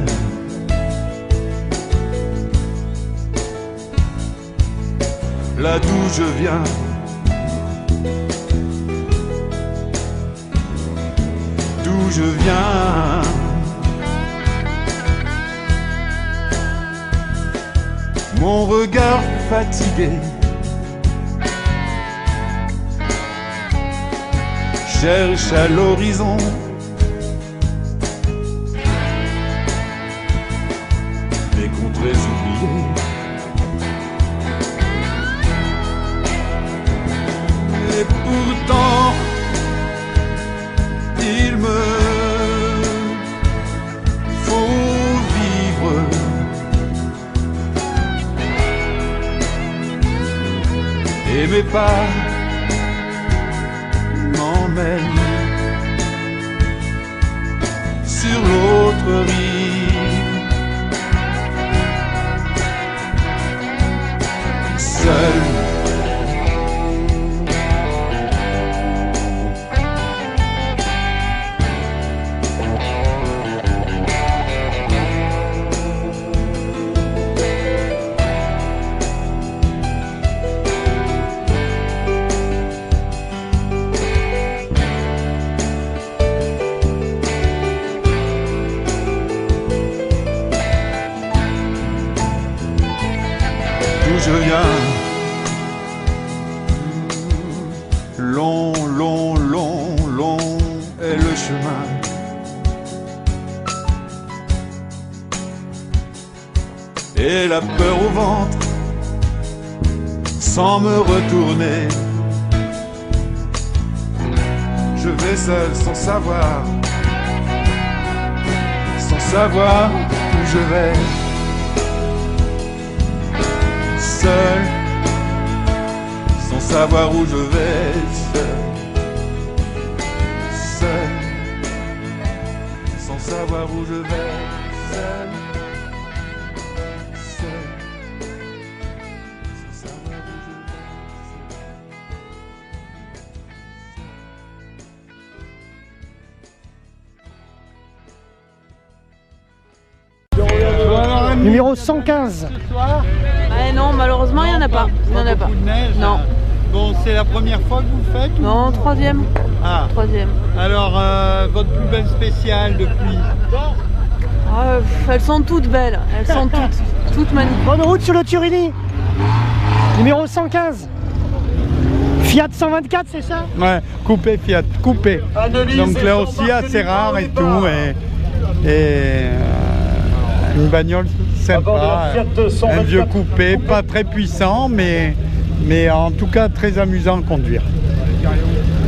Là d'où je viens, d'où je viens, mon regard fatigué cherche à l'horizon les contrées oubliées. Et pourtant, il me faut vivre. Et mes pas m'emmènent sur l'autre rive. Seul, je viens, long, long, long, long est le chemin. Et la peur au ventre, sans me retourner. Je vais seul sans savoir où je vais. Seul, sans savoir où je vais, seul, seul, sans savoir où je vais, seul, seul, sans savoir où je vais. Numéro 115. Non, malheureusement, il n'y en a pas. Il n'y en a pas. De neige, non. Bon, c'est la première fois que vous le faites ou... Non, troisième. Ah. Troisième. Alors, votre plus belle spéciale depuis? Elles sont toutes belles. Elles sont toutes magnifiques. Bonne route sur le Turini. Numéro 115. Fiat 124, c'est ça? Ouais, coupé Fiat, coupé. Donc là aussi assez rare et tout. Et une bagnole sympa, un vieux coupé, pas très puissant, mais en tout cas très amusant à conduire.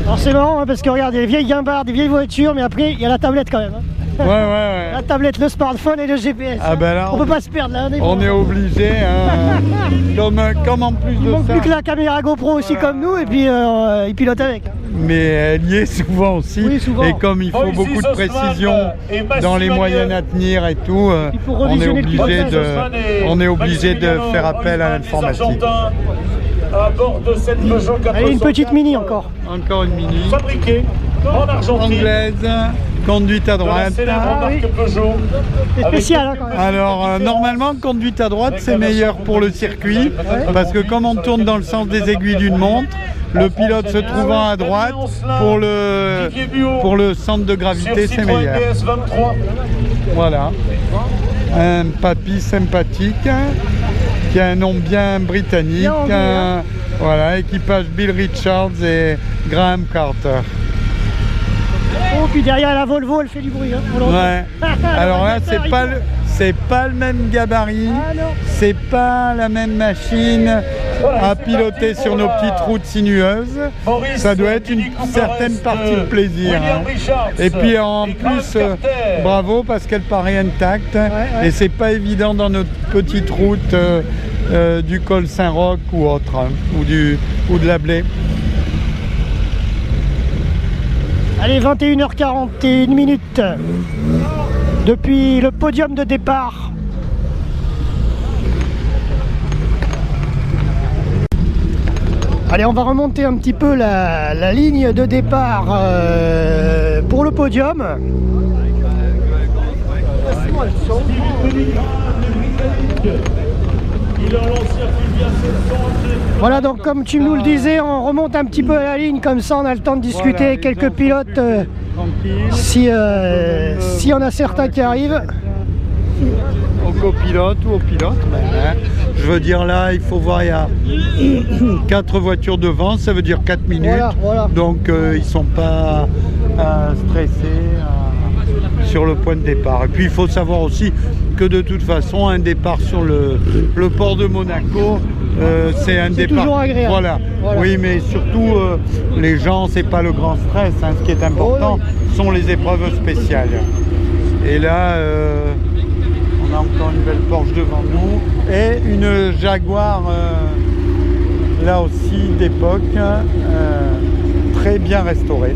Alors c'est marrant hein, parce que regarde, il y a des vieilles guimbardes, des vieilles voitures, mais après il y a la tablette quand même. Hein. Ouais. La tablette, le smartphone et le GPS. Ah ben là, on peut pas se perdre là. On est obligé, hein, comme en plus de ça. Il manque plus que la caméra GoPro aussi comme nous et puis il pilote avec. Mais elle y est souvent aussi. Oui, souvent. Et comme il faut beaucoup de précision dans les moyens à tenir et tout, on est obligé de faire appel à l'informatique. À bord de cette Peugeot 408. Allez, une petite Mini encore. Encore une Mini. Fabriquée en Argentine. Anglaise. Conduite à droite. C'est spécial hein, quand même. Alors normalement conduite à droite c'est meilleur pour le circuit parce que comme on tourne dans le sens des aiguilles d'une montre, le pilote se trouvant à droite pour le centre de gravité c'est meilleur. Voilà. Un papy sympathique qui a un nom bien britannique. Voilà, équipage Bill Richards et Graham Carter. Oh, puis derrière la Volvo, elle fait du bruit. Hein, ouais. Alors là, c'est pas le même gabarit, c'est pas la même machine à piloter sur nos petites routes sinueuses. Ça doit être une certaine partie de plaisir. Hein. Et puis en plus, bravo parce qu'elle paraît intacte et c'est pas évident dans notre petite route du col Saint-Roch ou autre, hein, ou de la Blé. Allez, 21h41 minutes depuis le podium de départ. Allez, on va remonter un petit peu la ligne de départ pour le podium. Voilà, donc comme tu nous le disais, on remonte un petit peu à la ligne, comme ça on a le temps de discuter avec quelques pilotes si on a certains qui arrivent. Au copilote ou au pilote. Hein. Je veux dire là, il faut voir, il y a 4 voitures devant, ça veut dire 4 minutes. Voilà. Donc ils sont pas stressés sur le point de départ. Et puis il faut savoir aussi que de toute façon, un départ sur le port de Monaco, c'est un départ toujours agréable. Voilà. Oui, mais surtout les gens, c'est pas le grand stress. Hein. Ce qui est important sont les épreuves spéciales. Et là, on a encore une belle Porsche devant nous et une Jaguar, là aussi d'époque, très bien restaurée.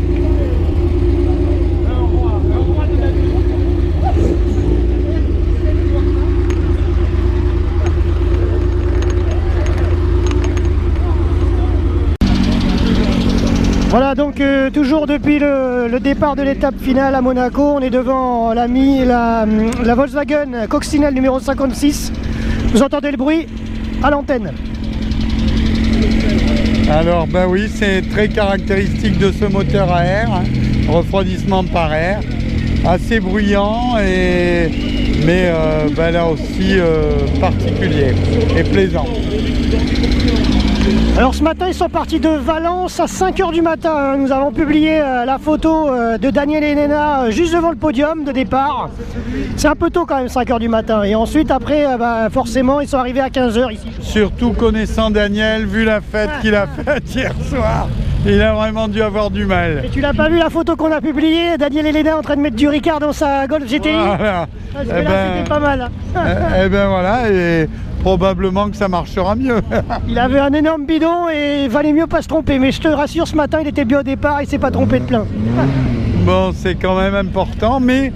Voilà, donc toujours depuis le départ de l'étape finale à Monaco, on est devant la Volkswagen Coccinelle numéro 56. Vous entendez le bruit à l'antenne? Alors ben oui, c'est très caractéristique de ce moteur à air, hein, refroidissement par air, assez bruyant mais ben là aussi particulier et plaisant. Alors ce matin ils sont partis de Valence à 5 h du matin, hein. Nous avons publié la photo de Daniel et Elena juste devant le podium de départ. C'est un peu tôt quand même 5 h du matin et ensuite après forcément ils sont arrivés à 15 h ici. Surtout connaissant Daniel, vu la fête qu'il a faite hier soir, il a vraiment dû avoir du mal. Et tu l'as pas vu la photo qu'on a publiée, Daniel et Elena en train de mettre du Ricard dans sa Golf GTI? Voilà. C'était pas mal. Et ben voilà, et probablement que ça marchera mieux. Il avait un énorme bidon et il valait mieux pas se tromper, mais je te rassure, ce matin il était bien au départ, il s'est pas trompé de plein. Bon, c'est quand même important, mais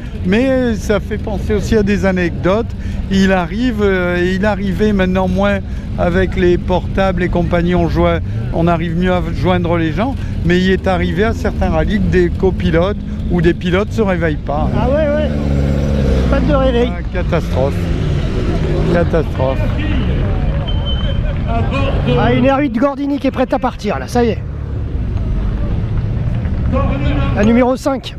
ça fait penser aussi à des anecdotes. Il arrivait maintenant moins avec les portables et compagnie, on arrive mieux à joindre les gens, mais il est arrivé à certains rallyes que des copilotes ou des pilotes ne se réveillent pas. Ah ouais, pas de réveil. Ah, catastrophe. Catastrophe. Ah, une R8 Gordini qui est prête à partir là, ça y est. La numéro 5.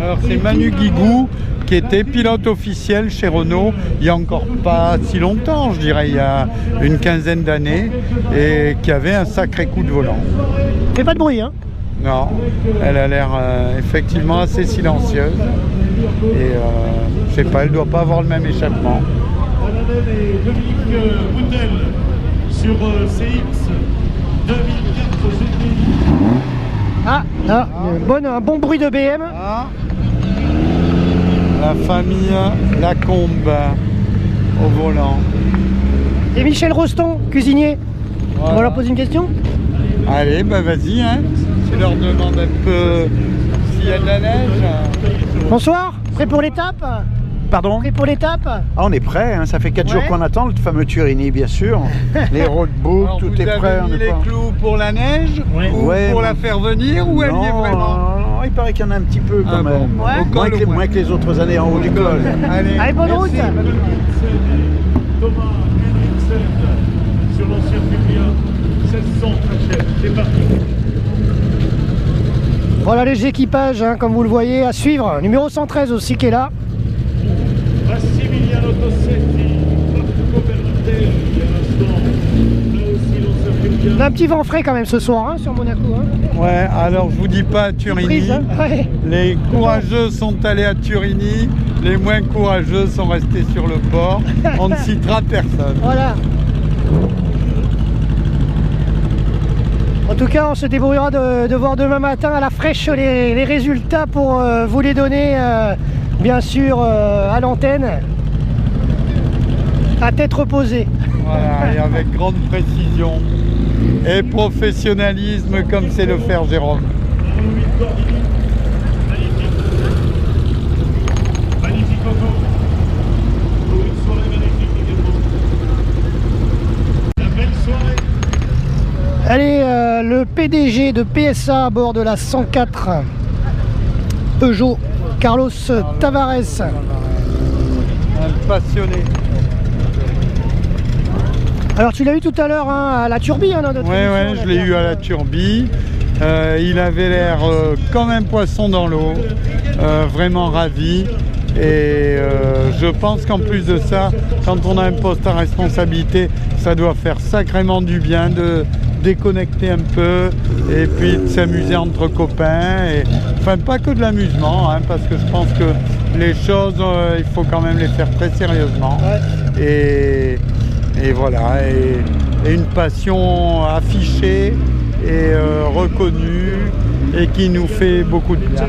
Alors c'est Manu Guigou qui était pilote officiel chez Renault il n'y a encore pas si longtemps, je dirais il y a une quinzaine d'années, et qui avait un sacré coup de volant. Fait pas de bruit hein? Non, elle a l'air effectivement assez silencieuse et je sais pas, elle doit pas avoir le même échappement. Dominique Boutel sur CX 2004 GT. Ah, là, un bon bruit de BM. Ah, la famille Lacombe au volant. Et Michel Roston, cuisinier. Voilà. On va leur poser une question. Allez, bah vas-y, hein. Tu leur demandes un peu s'il y a de la neige. Bonsoir, prêt pour l'étape? Pardon? Prêt pour l'étape? Ah, on est prêt, hein, ça fait 4 jours qu'on attend, le fameux Turini, bien sûr. Les roadbooks, Alors, tout vous est prêt. avez mis les clous pour la neige ou Ouais, pour bon. la faire venir ou elle y est vraiment? Non, il paraît qu'il y en a un petit peu quand même. Bon, au col, Moins que les autres années en haut du col. Allez, bonne route. Thomas Henriksen sur l'ancien Publia, 1600 Trachet, c'est parti. Voilà les équipages, hein, comme vous le voyez, à suivre. Numéro 113 aussi qui est là. Massimiliano Tossetti, Marco Bernardelli à l'instant, là aussi l'ancien Publia. On a un petit vent frais quand même ce soir hein, sur Monaco. Hein. Ouais, alors je vous dis pas à Turini, Prise, hein. Ouais. les courageux sont allés à Turini, les moins courageux sont restés sur le port, on ne citera personne. Voilà. En tout cas, on se débrouillera de voir demain matin à la fraîche les résultats pour vous les donner, bien sûr, à l'antenne, à tête reposée. Voilà, et avec grande précision et professionnalisme comme sait le faire Jérôme. Magnifique auto. Pour une soirée magnifique également. La belle soirée. Allez, le PDG de PSA à bord de la 104 Peugeot, Carlos Tavares. Un passionné. Alors tu l'as eu tout à l'heure hein, à la Turbie dans notre Ouais, émission, je l'ai eu à la Turbie. Il avait l'air comme un poisson dans l'eau, vraiment ravi. Et je pense qu'en plus de ça, quand on a un poste à responsabilité, ça doit faire sacrément du bien de déconnecter un peu et puis de s'amuser entre copains. Et, enfin, pas que de l'amusement, hein, parce que je pense que les choses, il faut quand même les faire très sérieusement. Ouais. Et voilà, et une passion affichée et reconnue et qui nous fait beaucoup de bien.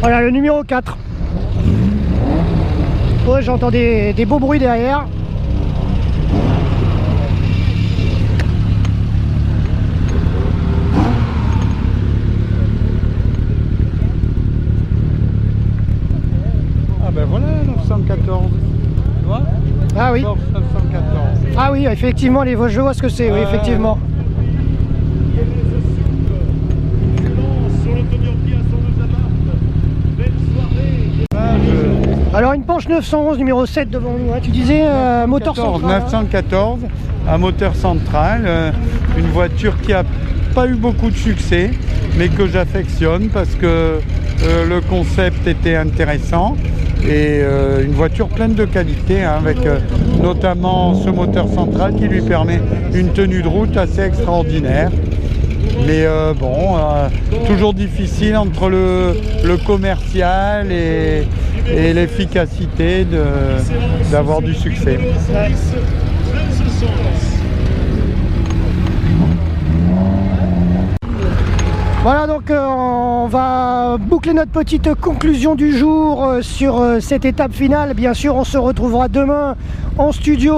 Voilà le numéro 4. Ouais, j'entends des beaux bruits derrière. Ah ben voilà, 914. Tu vois? Ah oui. 914. Ah oui, effectivement, je vois ce que c'est, oui, effectivement. Alors une Porsche 911 numéro 7 devant nous, hein. Tu disais moteur central. 914 à moteur central, une voiture qui a pas eu beaucoup de succès, mais que j'affectionne parce que le concept était intéressant. Et une voiture pleine de qualité, hein, avec notamment ce moteur central qui lui permet une tenue de route assez extraordinaire. Mais bon, toujours difficile entre le commercial et l'efficacité d'avoir du succès. Voilà, donc on va boucler notre petite conclusion du jour sur cette étape finale. Bien sûr, on se retrouvera demain en studio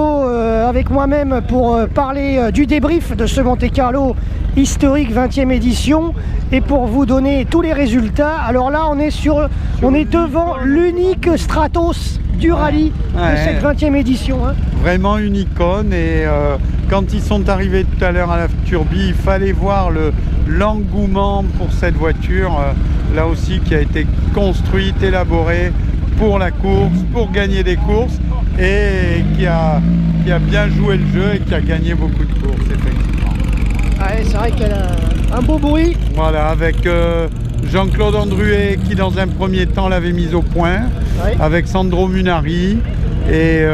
avec moi-même pour parler du débrief de ce Monte-Carlo historique 20e édition et pour vous donner tous les résultats. Alors là, on est devant l'unique Stratos du rallye de cette 20e édition. Hein. Vraiment une icône et quand ils sont arrivés tout à l'heure à la Turbie, il fallait voir l'engouement pour cette voiture, là aussi qui a été construite, élaborée pour la course, pour gagner des courses et qui a bien joué le jeu et qui a gagné beaucoup de courses, effectivement. Ouais, c'est vrai qu'elle a un beau bruit. Voilà, avec Jean-Claude Andruet qui dans un premier temps l'avait mise au point, avec Sandro Munari et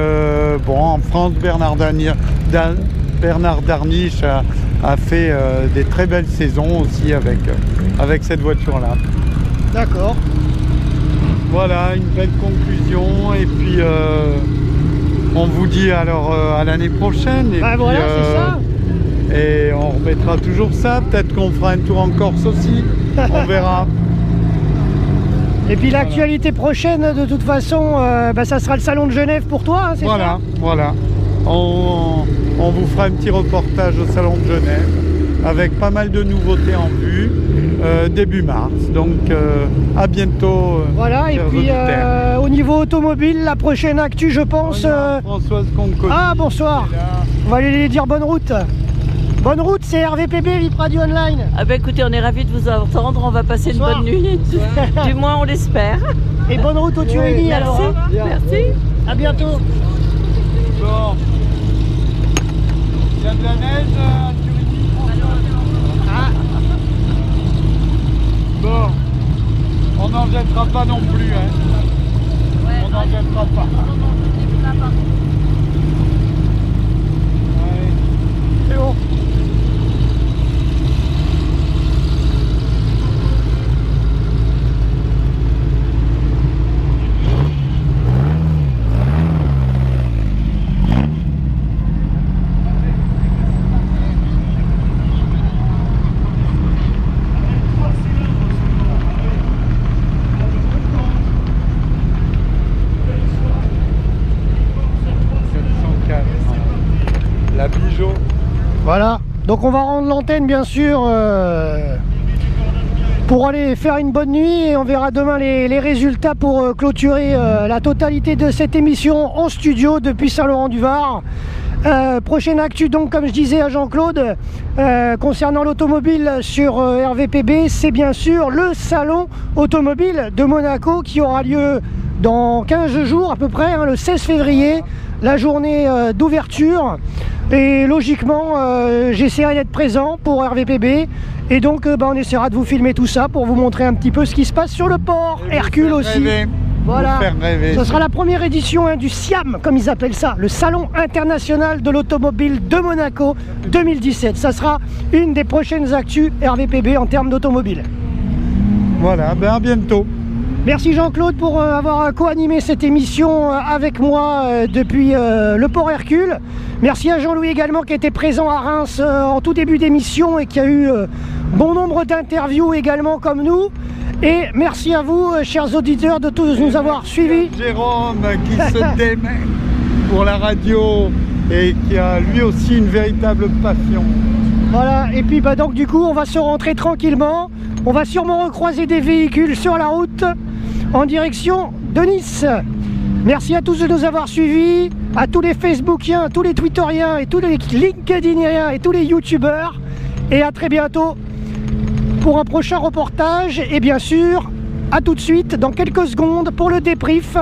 bon, en France Bernard Darniche a fait des très belles saisons aussi avec cette voiture-là. D'accord. Voilà, une belle conclusion et puis on vous dit alors à l'année prochaine. Et bah puis, voilà, c'est ça. Et on remettra toujours ça, peut-être qu'on fera un tour en Corse aussi, on verra. Et puis l'actualité prochaine, de toute façon, ça sera le salon de Genève pour toi, hein, c'est ça? Voilà. On vous fera un petit reportage au salon de Genève avec pas mal de nouveautés en vue début mars. Donc à bientôt. Voilà, et puis au niveau automobile, la prochaine actu, je pense. Françoise Conconi. Ah, bonsoir. On va aller dire bonne route. Bonne route, c'est RVPB, VIP Radio Online. Ah bah écoutez, on est ravis de vous entendre, on va passer Bonsoir. une bonne nuit. Du moins, on l'espère. Et bonne route au Turini, Merci, alors. Hein. merci. À bientôt. Bon. Il y a de la neige à Turini. Bon. On n'en jettera pas non plus. Hein. On n'en jettera pas. C'est bon. La Bijot. Voilà, donc on va rendre l'antenne bien sûr pour aller faire une bonne nuit et on verra demain les résultats pour clôturer la totalité de cette émission en studio depuis Saint-Laurent-du-Var. Prochaine actu donc, comme je disais à Jean-Claude, concernant l'automobile sur RVPB, c'est bien sûr le salon automobile de Monaco qui aura lieu dans 15 jours à peu près, hein, le 16 février, la journée d'ouverture. Et logiquement, j'essaierai d'être présent pour RVPB. Et donc, on essaiera de vous filmer tout ça pour vous montrer un petit peu ce qui se passe sur le port. Hercule aussi. Rêver. Voilà. Vous faire rêver. Ce sera la première édition du SIAM, comme ils appellent ça, le Salon International de l'Automobile de Monaco 2017. Ça sera une des prochaines actus RVPB en termes d'automobile. Voilà, ben à bientôt. Merci Jean-Claude pour avoir co-animé cette émission avec moi depuis le port Hercule. Merci à Jean-Louis également qui était présent à Reims en tout début d'émission et qui a eu bon nombre d'interviews également comme nous. Et merci à vous, chers auditeurs, de tous nous avoir suivis. Jérôme qui se démet pour la radio et qui a lui aussi une véritable passion. Voilà, et puis donc du coup on va se rentrer tranquillement. On va sûrement recroiser des véhicules sur la route en direction de Nice. Merci à tous de nous avoir suivis, à tous les Facebookiens, à tous les Twitteriens et tous les LinkedIniens et tous les Youtubeurs. Et à très bientôt pour un prochain reportage. Et bien sûr, à tout de suite, dans quelques secondes, pour le débrief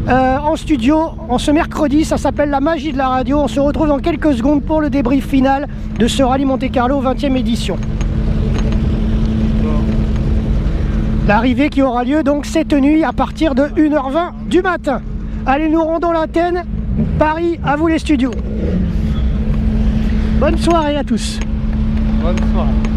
en studio, en ce mercredi. Ça s'appelle la magie de la radio. On se retrouve dans quelques secondes pour le débrief final de ce Rallye Monte-Carlo 20e édition. L'arrivée qui aura lieu donc cette nuit à partir de 1h20 du matin. Allez, nous rendons l'antenne. Paris, à vous les studios. Bonne soirée à tous. Bonne soirée.